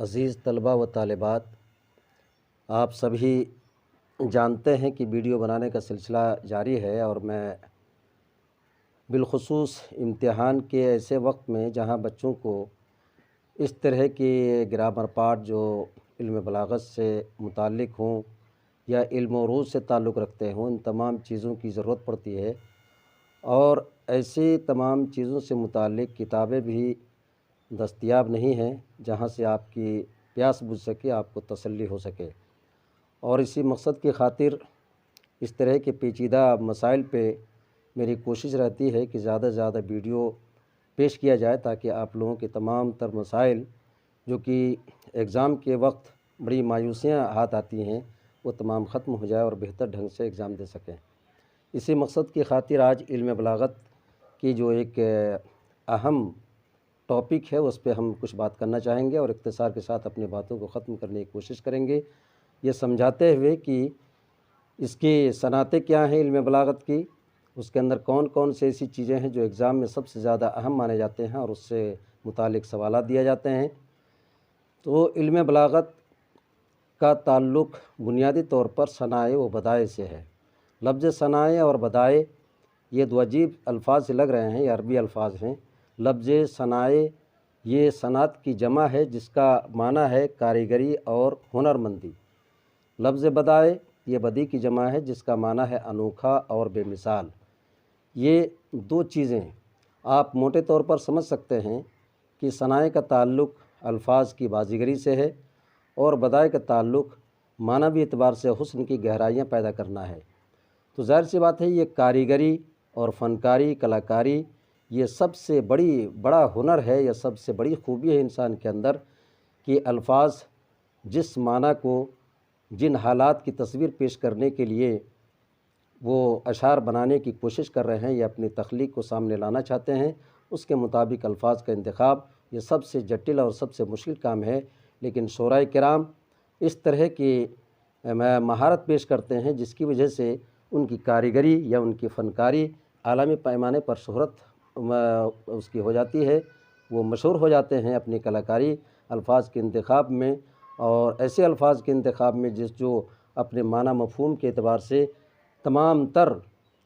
عزیز طلبہ و طالبات، آپ سبھی جانتے ہیں کہ ویڈیو بنانے کا سلسلہ جاری ہے، اور میں بالخصوص امتحان کے ایسے وقت میں جہاں بچوں کو اس طرح کے گرامر پارٹ جو علم بلاغت سے متعلق ہوں یا علم و عروض سے تعلق رکھتے ہوں، ان تمام چیزوں کی ضرورت پڑتی ہے، اور ایسی تمام چیزوں سے متعلق کتابیں بھی دستیاب نہیں ہیں جہاں سے آپ کی پیاس بجھ سکے، آپ کو تسلی ہو سکے۔ اور اسی مقصد کی خاطر اس طرح کے پیچیدہ مسائل پہ میری کوشش رہتی ہے کہ زیادہ سے زیادہ ویڈیو پیش کیا جائے، تاکہ آپ لوگوں کے تمام تر مسائل جو کہ ایگزام کے وقت بڑی مایوسیاں ہاتھ آتی ہیں، وہ تمام ختم ہو جائے اور بہتر ڈھنگ سے ایگزام دے سکیں۔ اسی مقصد کی خاطر آج علم بلاغت کی جو ایک اہم ٹاپک ہے اس پہ ہم کچھ بات کرنا چاہیں گے، اور اختصار کے ساتھ اپنی باتوں کو ختم کرنے کی کوشش کریں گے، یہ سمجھاتے ہوئے کہ اس کی صنعتیں کیا ہیں علم بلاغت کی، اس کے اندر کون کون سے ایسی چیزیں ہیں جو ایگزام میں سب سے زیادہ اہم مانے جاتے ہیں اور اس سے متعلق سوالات دیے جاتے ہیں۔ تو علم بلاغت کا تعلق بنیادی طور پر صنائع و بدائع سے ہے۔ لفظ صنائع اور بدائع یہ دو عجیب الفاظ سے لگ رہے ہیں، یہ عربی الفاظ ہیں۔ لفظ صنائع یہ صنعت کی جمع ہے جس کا معنی ہے کاریگری اور ہنرمندی۔ لفظ بدائع یہ بدی کی جمع ہے جس کا معنی ہے انوکھا اور بے مثال۔ یہ دو چیزیں آپ موٹے طور پر سمجھ سکتے ہیں کہ صنائع کا تعلق الفاظ کی بازیگری سے ہے، اور بدائع کا تعلق معنوی اعتبار سے حسن کی گہرائیاں پیدا کرنا ہے۔ تو ظاہر سی بات ہے یہ کاریگری اور فنکاری، کلاکاری، یہ سب سے بڑا ہنر ہے، یہ سب سے بڑی خوبی ہے انسان کے اندر کہ الفاظ جس معنی کو، جن حالات کی تصویر پیش کرنے کے لیے وہ اشعار بنانے کی کوشش کر رہے ہیں یا اپنی تخلیق کو سامنے لانا چاہتے ہیں، اس کے مطابق الفاظ کا انتخاب یہ سب سے جٹل اور سب سے مشکل کام ہے۔ لیکن شعراء کرام اس طرح کی مہارت پیش کرتے ہیں جس کی وجہ سے ان کی کاریگری یا ان کی فنکاری عالمی پیمانے پر شہرت اس کی ہو جاتی ہے، وہ مشہور ہو جاتے ہیں اپنی کلاکاری الفاظ کے انتخاب میں، اور ایسے الفاظ کے انتخاب میں جو اپنے معنی مفہوم کے اعتبار سے تمام تر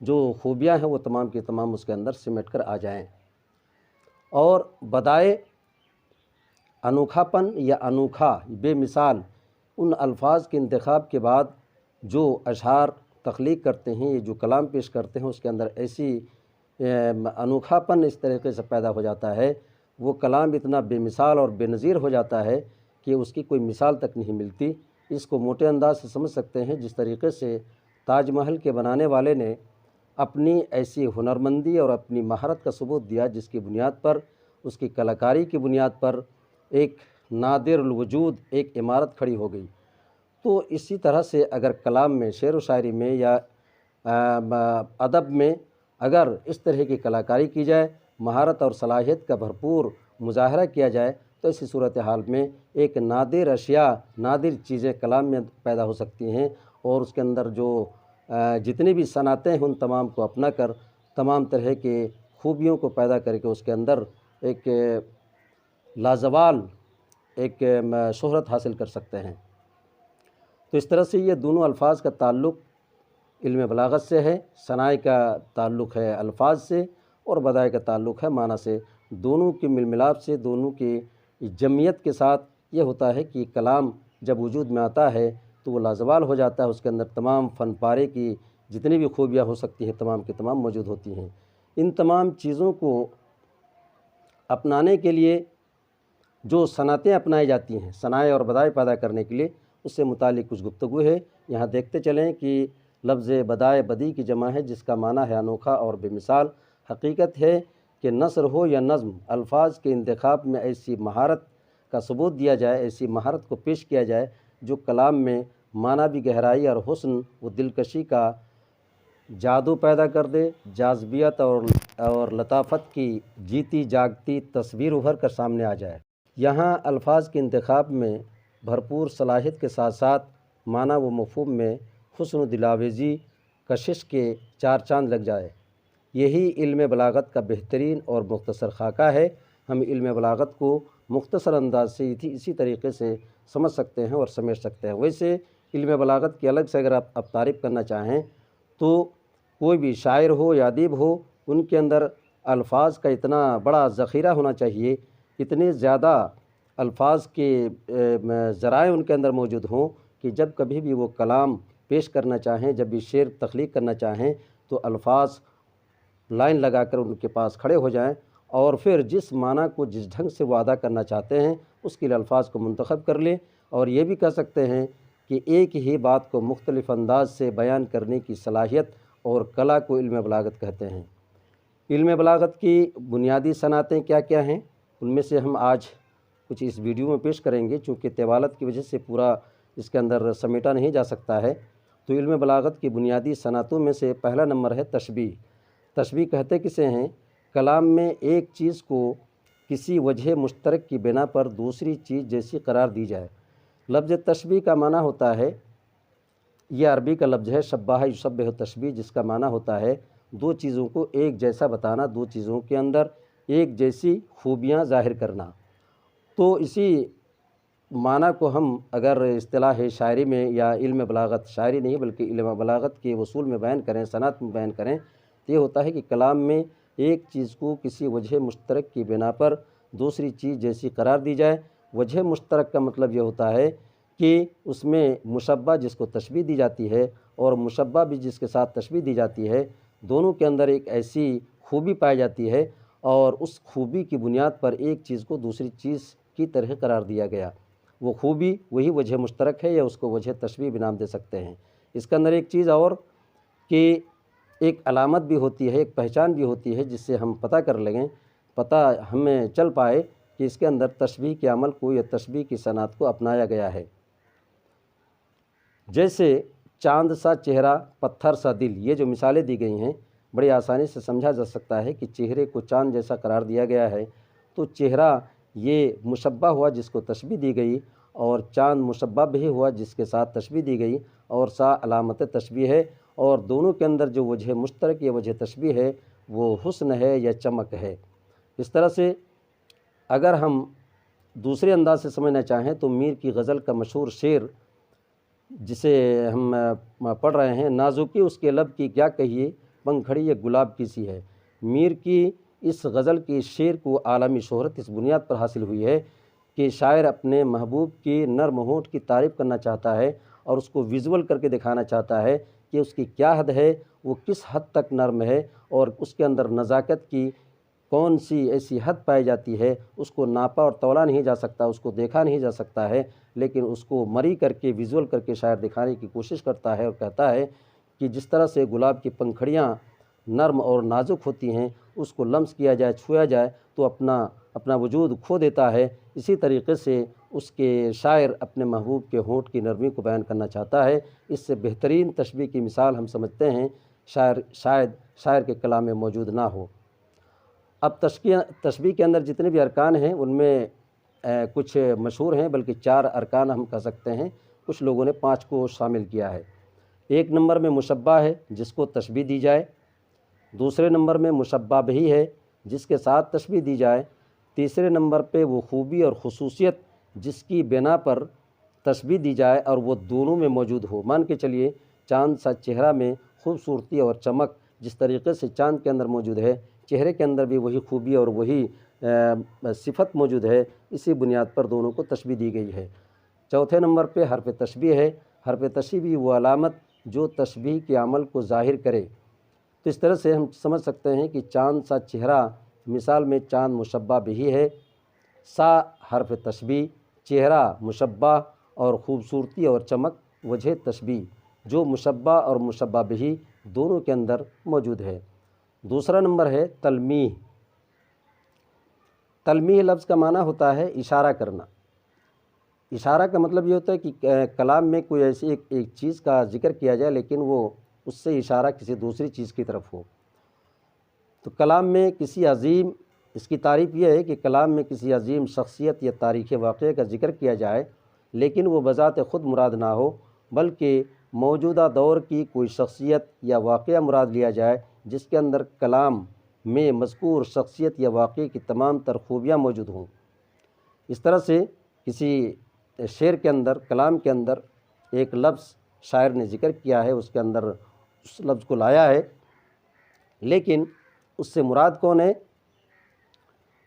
جو خوبیاں ہیں وہ تمام کی تمام اس کے اندر سمٹ کر آ جائیں۔ اور بدائع انوکھا پن یا انوکھا، بے مثال، ان الفاظ کے انتخاب کے بعد جو اشعار تخلیق کرتے ہیں، یہ جو کلام پیش کرتے ہیں، اس کے اندر ایسی انوکھا پن اس طریقے سے پیدا ہو جاتا ہے، وہ کلام اتنا بے مثال اور بے نظیر ہو جاتا ہے کہ اس کی کوئی مثال تک نہیں ملتی۔ اس کو موٹے انداز سے سمجھ سکتے ہیں جس طریقے سے تاج محل کے بنانے والے نے اپنی ایسی ہنرمندی اور اپنی مہارت کا ثبوت دیا جس کی بنیاد پر، اس کی کلاکاری کی بنیاد پر ایک نادر الوجود ایک عمارت کھڑی ہو گئی۔ تو اسی طرح سے اگر کلام میں، شعر و شاعری میں یا ادب میں اگر اس طرح کی کلاکاری کی جائے، مہارت اور صلاحیت کا بھرپور مظاہرہ کیا جائے، تو ایسی صورتحال میں ایک نادر اشیاء، نادر چیزیں کلام میں پیدا ہو سکتی ہیں، اور اس کے اندر جو جتنی بھی صنعتیں ہیں ان تمام کو اپنا کر تمام طرح کے خوبیوں کو پیدا کر کے اس کے اندر ایک لازوال ایک شہرت حاصل کر سکتے ہیں۔ تو اس طرح سے یہ دونوں الفاظ کا تعلق علم بلاغت سے ہے، صنائع کا تعلق ہے الفاظ سے، اور بدائع کا تعلق ہے معنی سے۔ دونوں کے مل ملاپ سے، دونوں کی جمعیت کے ساتھ یہ ہوتا ہے کہ کلام جب وجود میں آتا ہے تو وہ لازوال ہو جاتا ہے، اس کے اندر تمام فن پارے کی جتنی بھی خوبیاں ہو سکتی ہیں تمام کی تمام موجود ہوتی ہیں۔ ان تمام چیزوں کو اپنانے کے لیے جو صنعتیں اپنائی جاتی ہیں صنائع اور بدائع پیدا کرنے کے لیے، اس سے متعلق کچھ گفتگو ہے۔ یہاں دیکھتے چلیں کہ لفظ بدائع بدی کی جمع ہے جس کا معنی ہے انوکھا اور بے مثال۔ حقیقت ہے کہ نثر ہو یا نظم، الفاظ کے انتخاب میں ایسی مہارت کا ثبوت دیا جائے، ایسی مہارت کو پیش کیا جائے جو کلام میں معنوی گہرائی اور حسن و دلکشی کا جادو پیدا کر دے، جاذبیت اور لطافت کی جیتی جاگتی تصویر ابھر کر سامنے آ جائے۔ یہاں الفاظ کے انتخاب میں بھرپور صلاحیت کے ساتھ ساتھ معنی و مفہوم میں حسن و دلاویزی، کشش کے چار چاند لگ جائے، یہی علم بلاغت کا بہترین اور مختصر خاکہ ہے۔ ہم علم بلاغت کو مختصر انداز سے اسی طریقے سے سمجھ سکتے ہیں اور سمیٹ سکتے ہیں۔ ویسے علم بلاغت کی الگ سے اگر آپ تعریف کرنا چاہیں تو کوئی بھی شاعر ہو یا ادیب ہو، ان کے اندر الفاظ کا اتنا بڑا ذخیرہ ہونا چاہیے، اتنے زیادہ الفاظ کے ذرائع ان کے اندر موجود ہوں کہ جب کبھی بھی وہ کلام پیش کرنا چاہیں، جب بھی شعر تخلیق کرنا چاہیں تو الفاظ لائن لگا کر ان کے پاس کھڑے ہو جائیں، اور پھر جس معنی کو جس ڈھنگ سے وہ ادا کرنا چاہتے ہیں اس کے لیے الفاظ کو منتخب کر لیں۔ اور یہ بھی کہہ سکتے ہیں کہ ایک ہی بات کو مختلف انداز سے بیان کرنے کی صلاحیت اور کلا کو علم بلاغت کہتے ہیں۔ علم بلاغت کی بنیادی صنعتیں کیا کیا ہیں، ان میں سے ہم آج کچھ اس ویڈیو میں پیش کریں گے، چونکہ طوالت کی وجہ سے پورا اس کے اندر سمیٹا نہیں جا سکتا ہے۔ تو علم بلاغت کی بنیادی صنعتوں میں سے پہلا نمبر ہے تشبیہ۔ تشبیہ کہتے کسے ہیں؟ کلام میں ایک چیز کو کسی وجہ مشترک کی بنا پر دوسری چیز جیسی قرار دی جائے۔ لفظ تشبیہ کا معنی ہوتا ہے، یہ عربی کا لفظ ہے شبہ یشبہ تشبیہ، جس کا معنی ہوتا ہے دو چیزوں کو ایک جیسا بتانا، دو چیزوں کے اندر ایک جیسی خوبیاں ظاہر کرنا۔ تو اسی معنی کو ہم اگر اصطلاح شاعری میں یا علم بلاغت، شاعری نہیں بلکہ علم بلاغت کے اصول میں بیان کریں، صنعت میں بیان کریں، تو یہ ہوتا ہے کہ کلام میں ایک چیز کو کسی وجہ مشترک کی بنا پر دوسری چیز جیسی قرار دی جائے۔ وجہ مشترک کا مطلب یہ ہوتا ہے کہ اس میں مشبہ جس کو تشبیہ دی جاتی ہے اور مشبہ بھی جس کے ساتھ تشبیہ دی جاتی ہے، دونوں کے اندر ایک ایسی خوبی پائی جاتی ہے اور اس خوبی کی بنیاد پر ایک چیز کو دوسری چیز کی طرح قرار دیا گیا۔ وہ خوبی وہی وجہ مشترک ہے، یا اس کو وجہ تشبیہ بھی نام دے سکتے ہیں۔ اس کے اندر ایک چیز اور کہ ایک علامت بھی ہوتی ہے، ایک پہچان بھی ہوتی ہے، جس سے ہم پتہ کر لیں، پتہ ہمیں چل پائے کہ اس کے اندر تشبیہ کے عمل کو یا تشبیہ کی صنعت کو اپنایا گیا ہے۔ جیسے چاند سا چہرہ پتھر سا دل، یہ جو مثالیں دی گئی ہیں بڑی آسانی سے سمجھا جا سکتا ہے کہ چہرے کو چاند جیسا قرار دیا گیا ہے، تو چہرہ یہ مشبہ ہوا جس کو تشبیہ دی گئی، اور چاند مشبہ بھی ہوا جس کے ساتھ تشبیہ دی گئی، اور سا علامت تشبیہ ہے، اور دونوں کے اندر جو وجہ مشترک یا وجہ تشبیہ ہے وہ حسن ہے یا چمک ہے۔ اس طرح سے اگر ہم دوسرے انداز سے سمجھنا چاہیں تو میر کی غزل کا مشہور شعر جسے ہم پڑھ رہے ہیں، نازکی اس کے لب کی کیا کہیے، پنکھڑی یہ گلاب کی سی ہے۔ میر کی اس غزل کی شعر کو عالمی شہرت اس بنیاد پر حاصل ہوئی ہے کہ شاعر اپنے محبوب کی نرم ہونٹ کی تعریف کرنا چاہتا ہے اور اس کو ویژول کر کے دکھانا چاہتا ہے کہ اس کی کیا حد ہے، وہ کس حد تک نرم ہے، اور اس کے اندر نزاکت کی کون سی ایسی حد پائی جاتی ہے، اس کو ناپا اور تولا نہیں جا سکتا، اس کو دیکھا نہیں جا سکتا ہے، لیکن اس کو مری کر کے ویژول کر کے شاعر دکھانے کی کوشش کرتا ہے اور کہتا ہے کہ جس طرح سے گلاب کی پنکھڑیاں نرم اور نازک ہوتی ہیں، اس کو لمس کیا جائے، چھویا جائے تو اپنا وجود کھو دیتا ہے، اسی طریقے سے اس کے شاعر اپنے محبوب کے ہونٹ کی نرمی کو بیان کرنا چاہتا ہے۔ اس سے بہترین تشبیہ کی مثال ہم سمجھتے ہیں شاید شاعر کے کلام میں موجود نہ ہو۔ اب تشبیہ کے اندر جتنے بھی ارکان ہیں ان میں کچھ مشہور ہیں، بلکہ 4 ارکان ہم کہہ سکتے ہیں، کچھ لوگوں نے 5 کو شامل کیا ہے۔ ایک نمبر میں مشبہ ہے جس کو تشبیہ دی جائے، دوسرے نمبر میں مشبہ بھی ہے جس کے ساتھ تشبیہ دی جائے، تیسرے نمبر پہ وہ خوبی اور خصوصیت جس کی بنا پر تشبیہ دی جائے اور وہ دونوں میں موجود ہو۔ مان کے چلیے چاند سا چہرہ میں خوبصورتی اور چمک جس طریقے سے چاند کے اندر موجود ہے، چہرے کے اندر بھی وہی خوبی اور وہی صفت موجود ہے، اسی بنیاد پر دونوں کو تشبیہ دی گئی ہے۔ چوتھے نمبر پہ حرف تشبیہ ہے۔ حرف تشبیہ وہ علامت جو تشبیہ کے عمل کو ظاہر کرے۔ تو اس طرح سے ہم سمجھ سکتے ہیں کہ چاند سا چہرہ مثال میں چاند مشبہ بھی ہے، سا حرف تشبیہ، چہرہ مشبہ اور خوبصورتی اور چمک وجہ تشبیہ، جو مشبہ اور مشبہ بھی دونوں کے اندر موجود ہے۔ دوسرا نمبر ہے تلمیح۔ تلمیح لفظ کا معنی ہوتا ہے اشارہ کرنا۔ اشارہ کا مطلب یہ ہوتا ہے کہ کلام میں کوئی ایسی ایک چیز کا ذکر کیا جائے لیکن وہ اس سے اشارہ کسی دوسری چیز کی طرف ہو۔ تو کلام میں کسی عظیم، اس کی تعریف یہ ہے کہ کلام میں کسی عظیم شخصیت یا تاریخی واقعے کا ذکر کیا جائے لیکن وہ بذات خود مراد نہ ہو، بلکہ موجودہ دور کی کوئی شخصیت یا واقعہ مراد لیا جائے جس کے اندر کلام میں مذکور شخصیت یا واقعے کی تمام تر خوبیاں موجود ہوں۔ اس طرح سے کسی شعر کے اندر، کلام کے اندر ایک لفظ شاعر نے ذکر کیا ہے، اس کے اندر اس لفظ کو لایا ہے، لیکن اس سے مراد کون ہے،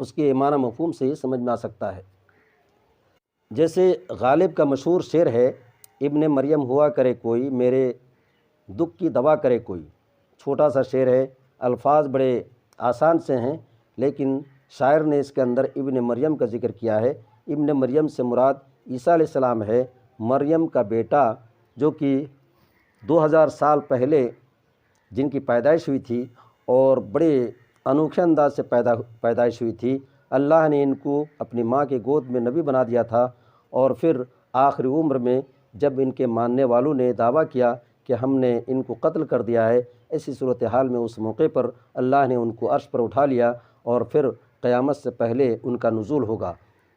اس کے معنی مفہوم سے ہی سمجھ میں آ سکتا ہے۔ جیسے غالب کا مشہور شعر ہے، ابن مریم ہوا کرے کوئی، میرے دکھ کی دوا کرے کوئی۔ چھوٹا سا شعر ہے، الفاظ بڑے آسان سے ہیں، لیکن شاعر نے اس کے اندر ابن مریم کا ذکر کیا ہے۔ ابن مریم سے مراد عیسیٰ علیہ السلام ہے، مریم کا بیٹا، جو کہ 2000 سال پہلے جن کی پیدائش ہوئی تھی اور بڑے انوکھے انداز سے پیدائش ہوئی تھی۔ اللہ نے ان کو اپنی ماں کے گود میں نبی بنا دیا تھا، اور پھر آخری عمر میں جب ان کے ماننے والوں نے دعویٰ کیا کہ ہم نے ان کو قتل کر دیا ہے، ایسی صورتحال میں اس موقع پر اللہ نے ان کو عرش پر اٹھا لیا، اور پھر قیامت سے پہلے ان کا نزول ہوگا۔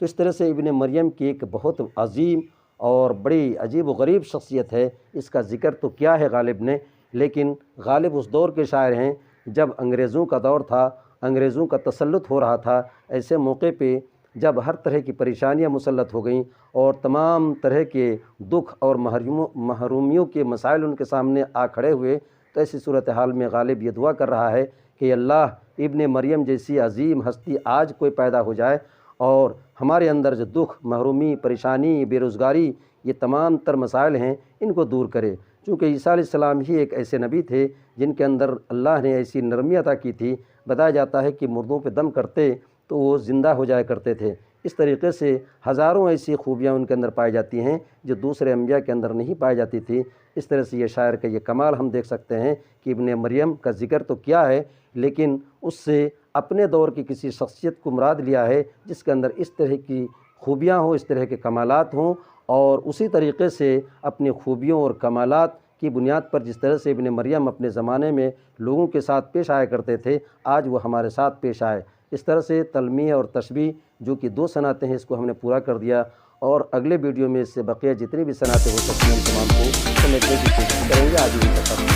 تو اس طرح سے ابن مریم کی ایک بہت عظیم اور بڑی عجیب و غریب شخصیت ہے۔ اس کا ذکر تو کیا ہے غالب نے، لیکن غالب اس دور کے شاعر ہیں جب انگریزوں کا دور تھا، انگریزوں کا تسلط ہو رہا تھا۔ ایسے موقع پہ جب ہر طرح کی پریشانیاں مسلط ہو گئیں اور تمام طرح کے دکھ اور محرومیوں کے مسائل ان کے سامنے آ کھڑے ہوئے، تو ایسی صورتحال میں غالب یہ دعا کر رہا ہے کہ اللہ، ابن مریم جیسی عظیم ہستی آج کوئی پیدا ہو جائے اور ہمارے اندر جو دکھ، محرومی، پریشانی، بے روزگاری، یہ تمام تر مسائل ہیں، ان کو دور کرے۔ چونکہ عیسیٰ علیہ السلام ہی ایک ایسے نبی تھے جن کے اندر اللہ نے ایسی نرمی عطا کی تھی، بتایا جاتا ہے کہ مردوں پہ دم کرتے تو وہ زندہ ہو جایا کرتے تھے۔ اس طریقے سے ہزاروں ایسی خوبیاں ان کے اندر پائی جاتی ہیں جو دوسرے انبیاء کے اندر نہیں پائی جاتی تھی۔ اس طرح سے یہ شاعر کا یہ کمال ہم دیکھ سکتے ہیں کہ ابن مریم کا ذکر تو کیا ہے، لیکن اس سے اپنے دور کی کسی شخصیت کو مراد لیا ہے جس کے اندر اس طرح کی خوبیاں ہوں، اس طرح کے کمالات ہوں، اور اسی طریقے سے اپنی خوبیوں اور کمالات کی بنیاد پر جس طرح سے ابن مریم اپنے زمانے میں لوگوں کے ساتھ پیش آیا کرتے تھے، آج وہ ہمارے ساتھ پیش آئے۔ اس طرح سے تلمیح اور تشبیہ جو کہ 2 صنعتیں ہیں، اس کو ہم نے پورا کر دیا، اور اگلے ویڈیو میں اس سے بقیہ جتنی بھی صنعتیں ہو سکتی ہیں ان تمام کو سمجھنے کی کوشش کریں گے۔ آج بھی